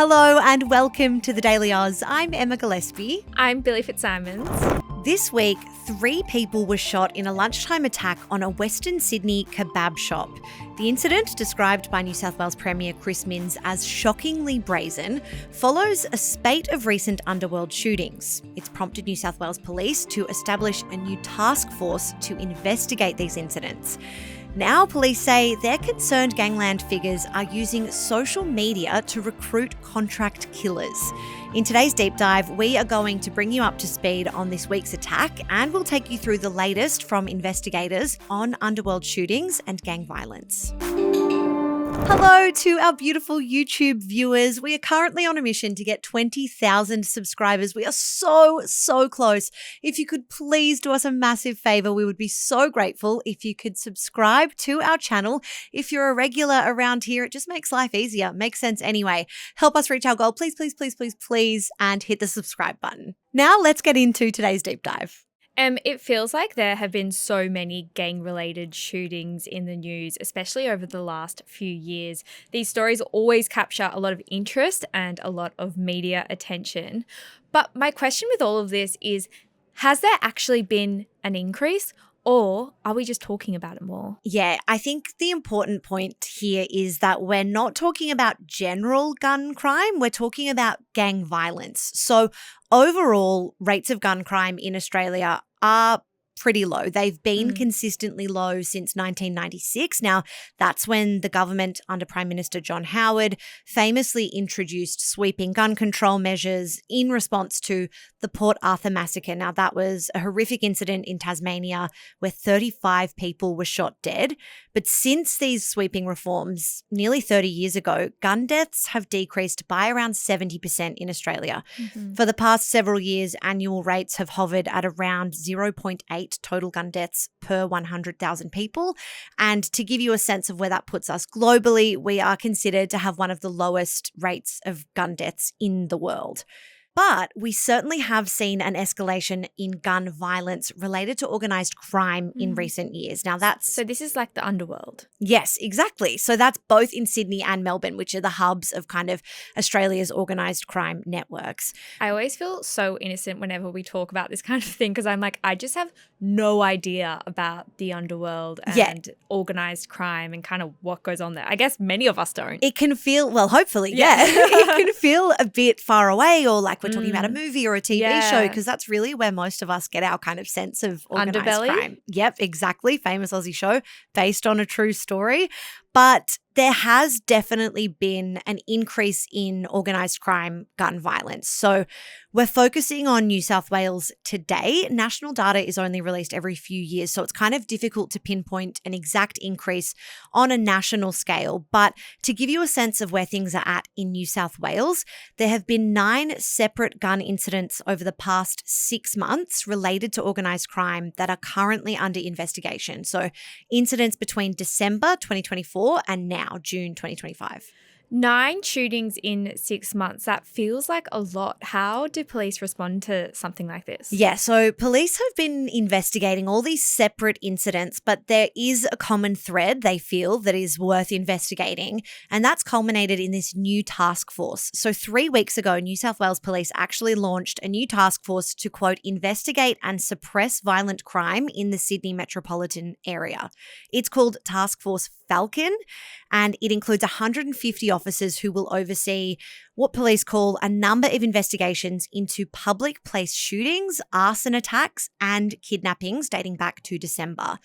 Hello and welcome to the Daily Aus. I'm Emma Gillespie. I'm Billi FitzSimons. This week, 3 people were shot in a lunchtime attack on a Western Sydney kebab shop. The incident, described by New South Wales Premier Chris Minns as shockingly brazen, follows a spate of recent underworld shootings. It's prompted New South Wales Police to establish a new task force to investigate these incidents. Now, police say their concerned gangland figures are using social media to recruit contract killers. In today's deep dive, we are going to bring you up to speed on this week's attack, and we'll take you through the latest from investigators on underworld shootings and gang violence. Hello to our beautiful YouTube viewers. We are currently on a mission to get 20,000 subscribers. We are so close. If you could please do us a massive favor, we would be so grateful if you could subscribe to our channel. If you're a regular around here, it just makes life easier. Makes sense anyway. Help us reach our goal, please, and hit the subscribe button. Now let's get into today's deep dive. It feels like there have been so many gang-related shootings in the news, especially over the last few years. These stories always capture a lot of interest and a lot of media attention. But my question with all of this is, has there actually been an increase, or are we just talking about it more? Yeah, I think the important point here is that we're not talking about general gun crime, we're talking about gang violence. So overall, rates of gun crime in Australia are pretty low. They've been consistently low since 1996. Now, that's when the government under Prime Minister John Howard famously introduced sweeping gun control measures in response to the Port Arthur massacre. Now, that was a horrific incident in Tasmania where 35 people were shot dead. But since these sweeping reforms nearly 30 years ago, gun deaths have decreased by around 70% in Australia. For the past several years, annual rates have hovered at around 0.8 total gun deaths per 100,000 people. And to give you a sense of where that puts us globally, we are considered to have one of the lowest rates of gun deaths in the world. But we certainly have seen an escalation in gun violence related to organised crime in recent years. Now that's… So this is like the underworld. Yes, exactly. So that's both in Sydney and Melbourne, which are the hubs of kind of Australia's organised crime networks. I always feel so innocent whenever we talk about this kind of thing because I'm like, I just have no idea about the underworld and organised crime and kind of what goes on there. I guess many of us don't. It can feel, well, hopefully, it can feel a bit far away or like we're talking about a movie or a TV show, because that's really where most of us get our kind of sense of organised crime. Yep, exactly. Famous Aussie show based on a true story. But there has definitely been an increase in organised crime gun violence. So we're focusing on New South Wales today. National data is only released every few years, so it's kind of difficult to pinpoint an exact increase on a national scale. But to give you a sense of where things are at in New South Wales, there have been 9 separate gun incidents over the past 6 months related to organised crime that are currently under investigation. So incidents between December 2024 and now June 2025. 9 shootings in 6 months. That feels like a lot. How do police respond to something like this? Yeah, so police have been investigating all these separate incidents, but there is a common thread they feel that is worth investigating, and that's culminated in this new task force. So 3 weeks ago, New South Wales Police actually launched a new task force to, quote, investigate and suppress violent crime in the Sydney metropolitan area. It's called Task Force Falcon, and it includes 150 officers who will oversee what police call a number of investigations into public place shootings, arson attacks, and kidnappings dating back to December.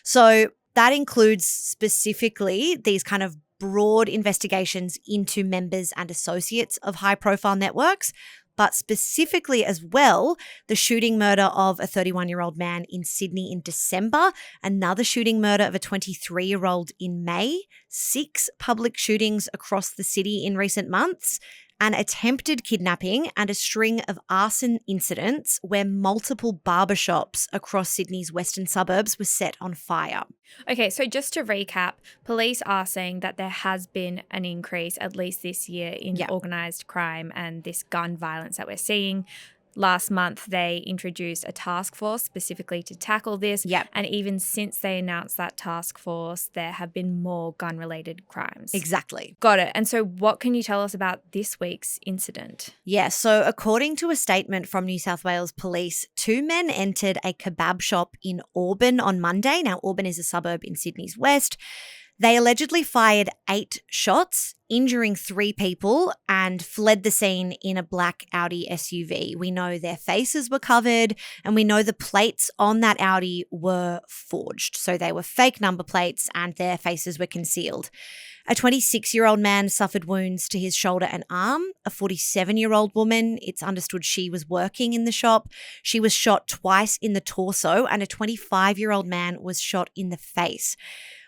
So that includes specifically these kind of broad investigations into members and associates of high-profile networks, but specifically as well, the shooting murder of a 31-year-old man in Sydney in December, another shooting murder of a 23-year-old in May, 6 public shootings across the city in recent months, an attempted kidnapping and a string of arson incidents where multiple barbershops across Sydney's western suburbs were set on fire. Okay, so just to recap, police are saying that there has been an increase, at least this year, in organised crime and this gun violence that we're seeing. last month they introduced a task force specifically to tackle this. Yep. And even since they announced that task force, there have been more gun-related crimes. Exactly. Got it. And so what can you tell us about this week's incident? Yeah, so according to a statement from New South Wales Police, 2 men entered a kebab shop in Auburn on Monday. Now, Auburn is a suburb in Sydney's west. They allegedly fired 8 shots, injuring 3 people, and fled the scene in a black Audi SUV. We know their faces were covered, and we know the plates on that Audi were forged. So they were fake number plates and their faces were concealed. A 26-year-old man suffered wounds to his shoulder and arm. A 47-year-old woman, it's understood she was working in the shop. She was shot twice in the torso, and a 25-year-old man was shot in the face.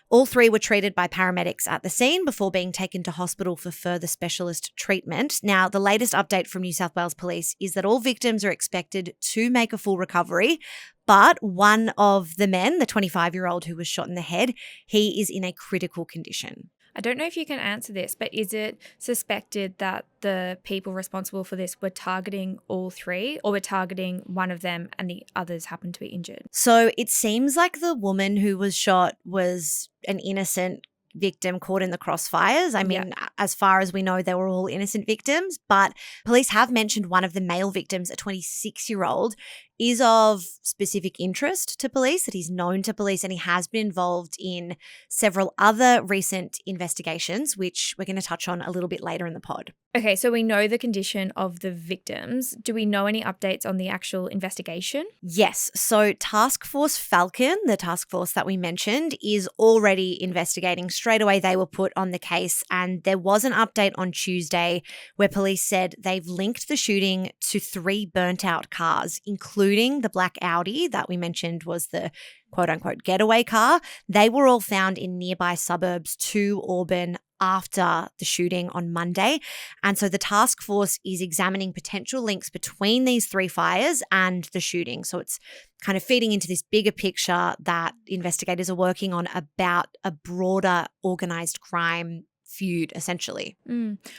All 3 were treated by paramedics at the scene before being taken to hospital for further specialist treatment. Now, the latest update from New South Wales Police is that all victims are expected to make a full recovery, but one of the men, the 25-year-old who was shot in the head, he is in a critical condition. I don't know if you can answer this, but is it suspected that the people responsible for this were targeting all 3, or were targeting one of them and the others happened to be injured? So it seems like the woman who was shot was an innocent victim caught in the crossfires. I mean, as far as we know, they were all innocent victims, but police have mentioned one of the male victims, a 26-year-old, is of specific interest to police, that he's known to police, and he has been involved in several other recent investigations, which we're going to touch on a little bit later in the pod. Okay, so we know the condition of the victims. Do we know any updates on the actual investigation? Yes. So Task Force Falcon, the task force that we mentioned, is already investigating. Straight away, they were put on the case, and there was an update on Tuesday where police said they've linked the shooting to 3 burnt-out cars, including the black Audi that we mentioned was the quote-unquote getaway car. They were all found in nearby suburbs to Auburn after the shooting on Monday. And so the task force is examining potential links between these 3 fires and the shooting. So it's kind of feeding into this bigger picture that investigators are working on about a broader organized crime feud, essentially.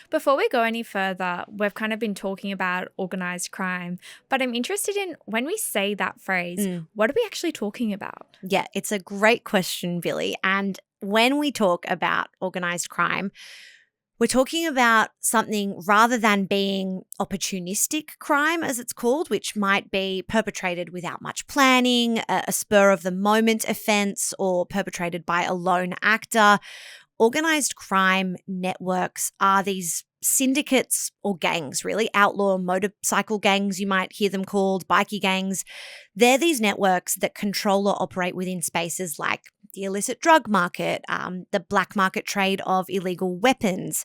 Before we go any further, we've kind of been talking about organized crime, but I'm interested in, when we say that phrase, what are we actually talking about? Yeah, it's a great question, Billi. And when we talk about organized crime, we're talking about something rather than being opportunistic crime, as it's called, which might be perpetrated without much planning, a spur-of-the-moment offense, or perpetrated by a lone actor. Organized crime networks are these syndicates or gangs, really, outlaw motorcycle gangs, you might hear them called, bikie gangs. They're these networks that control or operate within spaces like the illicit drug market, the black market trade of illegal weapons.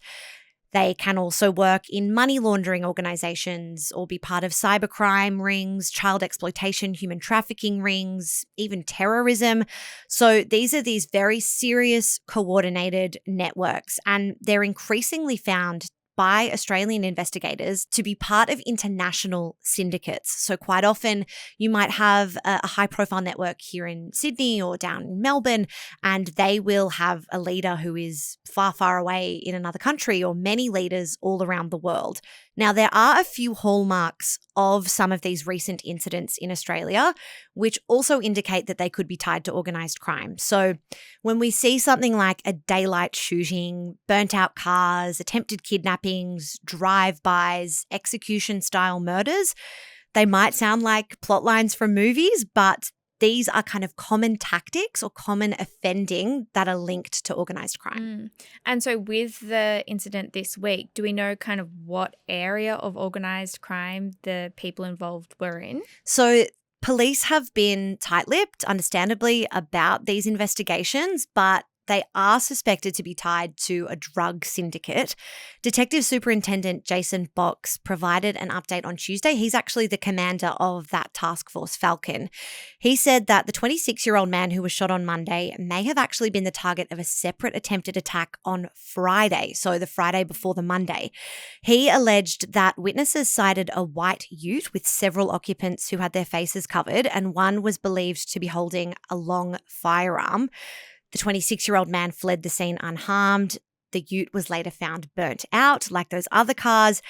They can also work in money laundering organizations or be part of cybercrime rings, child exploitation, human trafficking rings, even terrorism. So these are these very serious coordinated networks, and they're increasingly found by Australian investigators to be part of international syndicates. So quite often you might have a high-profile network here in Sydney or down in Melbourne, and they will have a leader who is far, far away in another country, or many leaders all around the world. Now, there are a few hallmarks of some of these recent incidents in Australia, which also indicate that they could be tied to organised crime. So when we see something like a daylight shooting, burnt-out cars, attempted kidnappings, drive-bys, execution-style murders, they might sound like plot lines from movies, but these are kind of common tactics or common offending that are linked to organised crime. And so with the incident this week, do we know kind of what area of organised crime the people involved were in? So police have been tight-lipped, understandably, about these investigations, but they are suspected to be tied to a drug syndicate. Detective Superintendent Jason Box provided an update on Tuesday. He's actually the commander of that task force, Falcon. He said that the 26-year-old man who was shot on Monday may have actually been the target of a separate attempted attack on Friday, so the Friday before the Monday. He alleged that witnesses cited a white ute with several occupants who had their faces covered, and one was believed to be holding a long firearm. The 26-year-old man fled the scene unharmed. The ute was later found burnt out, like those other cars.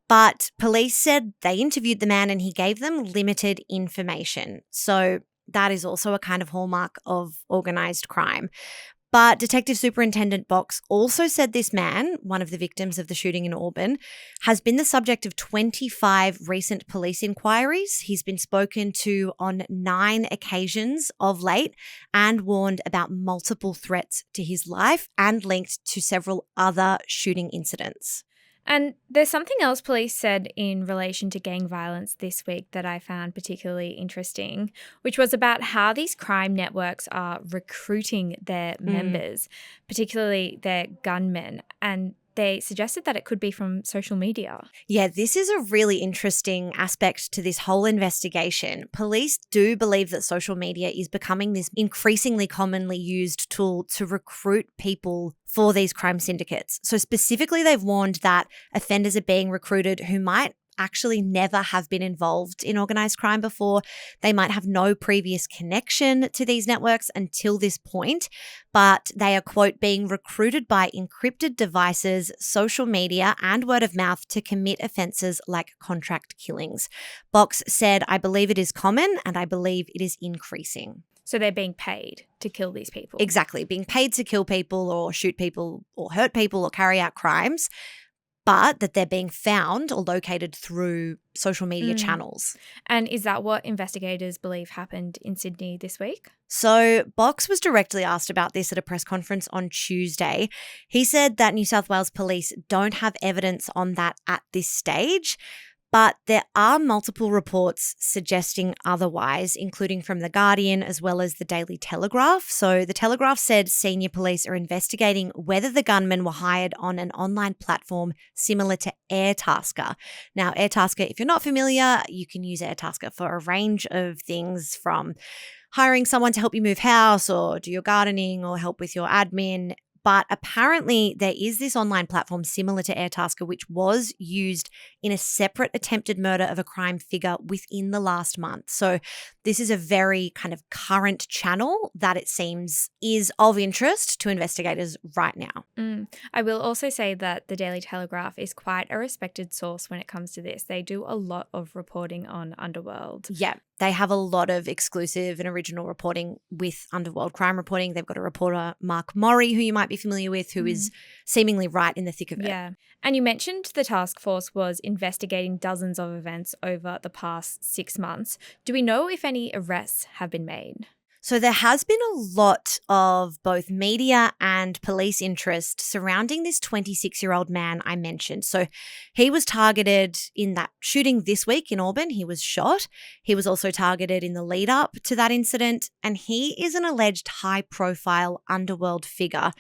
But police said they interviewed the man and he gave them limited information. So that is also a kind of hallmark of organised crime. But Detective Superintendent Box also said this man, one of the victims of the shooting in Auburn, has been the subject of 25 recent police inquiries. He's been spoken to on 9 occasions of late and warned about multiple threats to his life and linked to several other shooting incidents. And there's something else police said in relation to gang violence this week that I found particularly interesting, which was about how these crime networks are recruiting their members, particularly their gunmen. And they suggested that it could be from social media. Yeah, this is a really interesting aspect to this whole investigation. Police do believe that social media is becoming this increasingly commonly used tool to recruit people for these crime syndicates. So specifically, they've warned that offenders are being recruited who might actually never have been involved in organised crime before. They might have no previous connection to these networks until this point, but they are, quote, being recruited by encrypted devices, social media, and word of mouth to commit offences like contract killings. Box said, I believe it is common and I believe it is increasing. So they're being paid to kill these people. Exactly, being paid to kill people or shoot people or hurt people or carry out crimes, but that they're being found or located through social media channels. And is that what investigators believe happened in Sydney this week? So Box was directly asked about this at a press conference on Tuesday. He said that New South Wales Police don't have evidence on that at this stage, but there are multiple reports suggesting otherwise, including from The Guardian as well as the Daily Telegraph. So the Telegraph said senior police are investigating whether the gunmen were hired on an online platform similar to Airtasker. Now, Airtasker, if you're not familiar, you can use Airtasker for a range of things, from hiring someone to help you move house or do your gardening or help with your admin. But apparently there is this online platform similar to Airtasker which was used in a separate attempted murder of a crime figure within the last month. So this is a very kind of current channel that it seems is of interest to investigators right now. I will also say that the Daily Telegraph is quite a respected source when it comes to this. They do a lot of reporting on underworld. Yeah. They have a lot of exclusive and original reporting with underworld crime reporting. They've got a reporter, Mark Murray, who you might be familiar with, who is seemingly right in the thick of it. Yeah. And you mentioned the task force was investigating dozens of events over the past 6 months. Do we know if any arrests have been made? So there has been a lot of both media and police interest surrounding this 26-year-old man I mentioned. So he was targeted in that shooting this week in Auburn. He was shot. He was also targeted in the lead up to that incident, and he is an alleged high-profile underworld figure.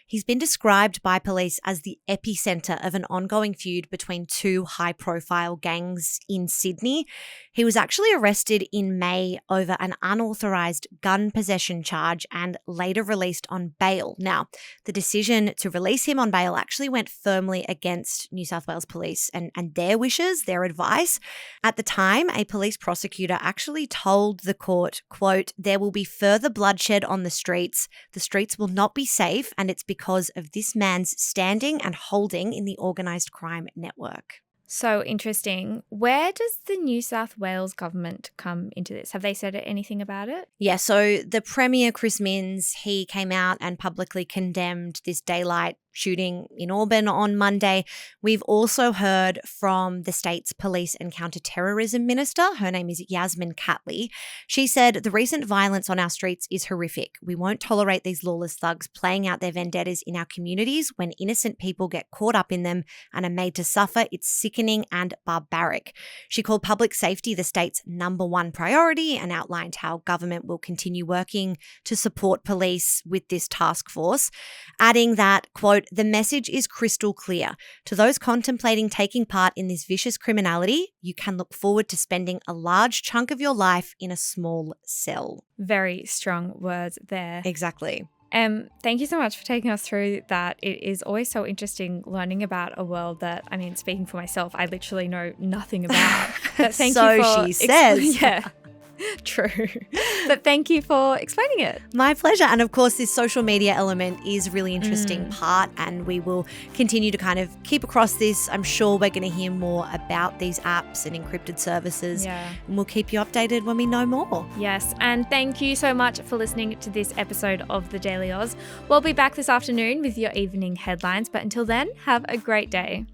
He's been described by police as the epicenter of an ongoing feud between 2 high-profile gangs in Sydney. He was actually arrested in May over an unauthorized gun possession charge and later released on bail. Now, the decision to release him on bail actually went firmly against New South Wales Police and their wishes, their advice. At the time, a police prosecutor actually told the court, quote, "There will be further bloodshed on the streets. The streets will not be safe, and it's because of this man's standing and holding in the organised crime network." So interesting. Where does the New South Wales government come into this? Have they said anything about it? Yeah, so the Premier, Chris Minns, he came out and publicly condemned this daylight shooting in Auburn on Monday. We've also heard from the state's police and counter-terrorism minister. Her name is Yasmin Catley. She said, "The recent violence on our streets is horrific. We won't tolerate these lawless thugs playing out their vendettas in our communities when innocent people get caught up in them and are made to suffer. It's sickening and barbaric." She called public safety the state's #1 priority and outlined how government will continue working to support police with this task force, adding that, quote, "The message is crystal clear. To those contemplating taking part in this vicious criminality, you can look forward to spending a large chunk of your life in a small cell." Very strong words there. Exactly. Thank you so much for taking us through that. It is always so interesting learning about a world that, I mean, speaking for myself, I literally know nothing about. But thank So you for she says. Yeah. True. But thank you for explaining it. My pleasure. And of course, this social media element is a really interesting part, and we will continue to kind of keep across this. I'm sure we're going to hear more about these apps and encrypted services, and we'll keep you updated when we know more. Yes, and thank you so much for listening to this episode of The Daily Aus. We'll be back this afternoon with your evening headlines, but until then, have a great day.